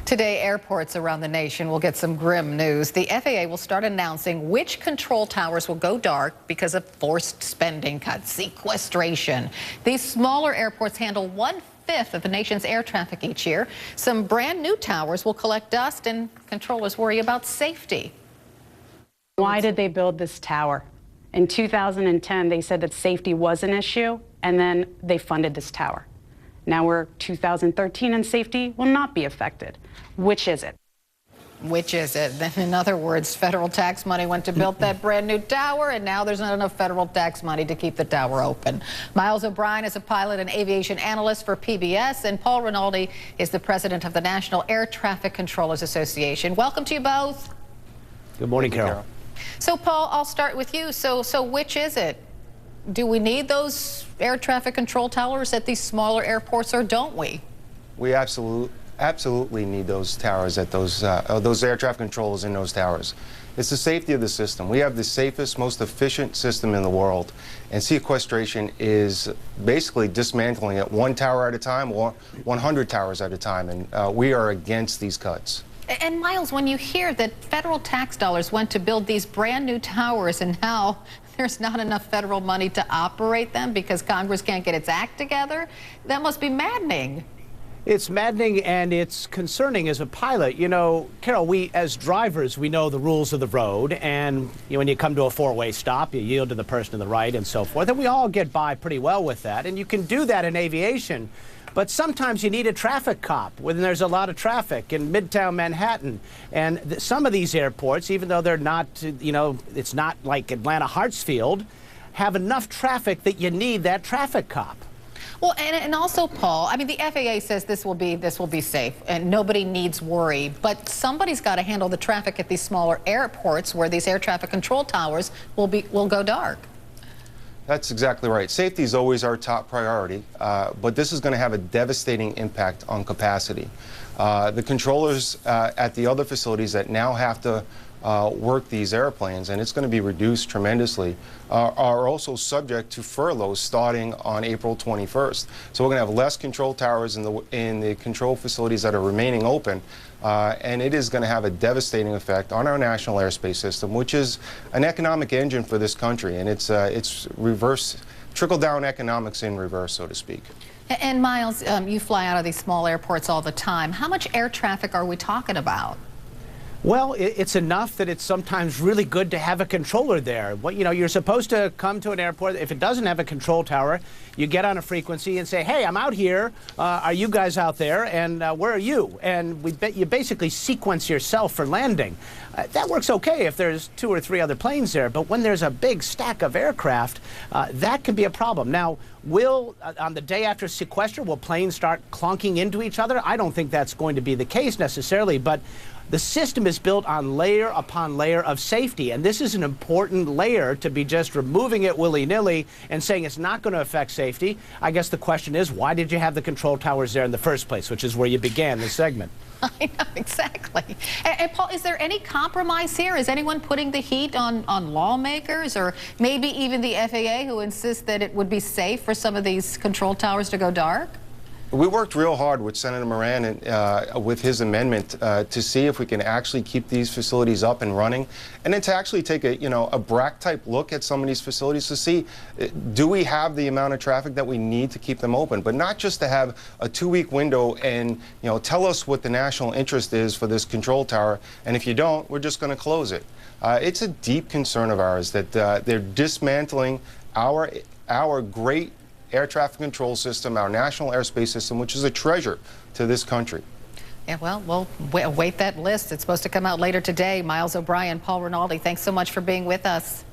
Today, airports around the nation will get some grim news. The FAA will start announcing which control towers will go dark because of forced spending cuts, sequestration. These smaller airports handle 1/5 of the nation's air traffic each year. Some brand new towers will collect dust, and controllers worry about safety. Why did they build this tower? In 2010, they said that safety was an issue, and then they funded this tower. Now we're 2013 and safety will not be affected. Which is it? Which is it? In other words, federal tax money went to build that brand new tower, and now there's not enough federal tax money to keep the tower open. Miles O'Brien is a pilot and aviation analyst for PBS, and Paul Rinaldi is the president of the National Air Traffic Controllers Association. Welcome to you both. Good morning, Carol. So, Paul, I'll start with you. So which is it? Do we need those air traffic control towers at these smaller airports, or don't we? We absolutely need those towers at those air traffic controllers in those towers. It's the safety of the system. We have the safest, most efficient system in the world, and sequestration is basically dismantling it one tower at a time or 100 towers at a time, and we are against these cuts. And Miles, when you hear that federal tax dollars went to build these brand new towers and now there's not enough federal money to operate them because Congress can't get its act together, that must be maddening. It's maddening and it's concerning as a pilot. You know, Carol, we as drivers, we know the rules of the road, and when you come to a four-way stop, you yield to the person to the right and so forth, and we all get by pretty well with that, and you can do that in aviation. But sometimes you need a traffic cop when there's a lot of traffic in Midtown Manhattan. And some of these airports, even though they're not, it's not like Atlanta Hartsfield, have enough traffic that you need that traffic cop. Well, and also, Paul, I mean, the FAA says this will be safe and nobody needs worry. But somebody's got to handle the traffic at these smaller airports where these air traffic control towers will go dark. That's exactly right. Safety is always our top priority, but this is going to have a devastating impact on capacity. The controllers at the other facilities that now have to work these airplanes, and it's going to be reduced tremendously, are also subject to furloughs starting on April 21st. So we're going to have less control towers in the control facilities that are remaining open, and it is going to have a devastating effect on our national airspace system, which is an economic engine for this country, and it's reverse trickle-down economics in reverse, so to speak. And Miles, you fly out of these small airports all the time. How much air traffic are we talking about? Well, it's enough that it's sometimes really good to have a controller there. You're supposed to come to an airport. If it doesn't have a control tower, you get on a frequency and say, hey, I'm out here. Are you guys out there? And where are you? And you basically sequence yourself for landing. That works okay if there's 2 or 3 other planes there. But when there's a big stack of aircraft, that can be a problem. Now, on the day after sequester, will planes start clunking into each other? I don't think that's going to be the case necessarily, but the system is built on layer upon layer of safety, and this is an important layer. To be just removing it willy-nilly and saying it's not going to affect safety, I guess the question is, why did you have the control towers there in the first place, which is where you began this segment? I know, exactly. And Paul, is there any compromise here? Is anyone putting the heat on lawmakers, or maybe even the FAA, who insists that it would be safe for some of these control towers to go dark? We worked real hard with Senator Moran and with his amendment to see if we can actually keep these facilities up and running, and then to actually take a BRAC-type look at some of these facilities to see, do we have the amount of traffic that we need to keep them open, but not just to have a 2-week window and tell us what the national interest is for this control tower, and if you don't, we're just going to close it. It's a deep concern of ours that they're dismantling our great air traffic control system, our national airspace system, which is a treasure to this country. Yeah, well, we'll await that list. It's supposed to come out later today. Miles O'Brien, Paul Rinaldi, thanks so much for being with us.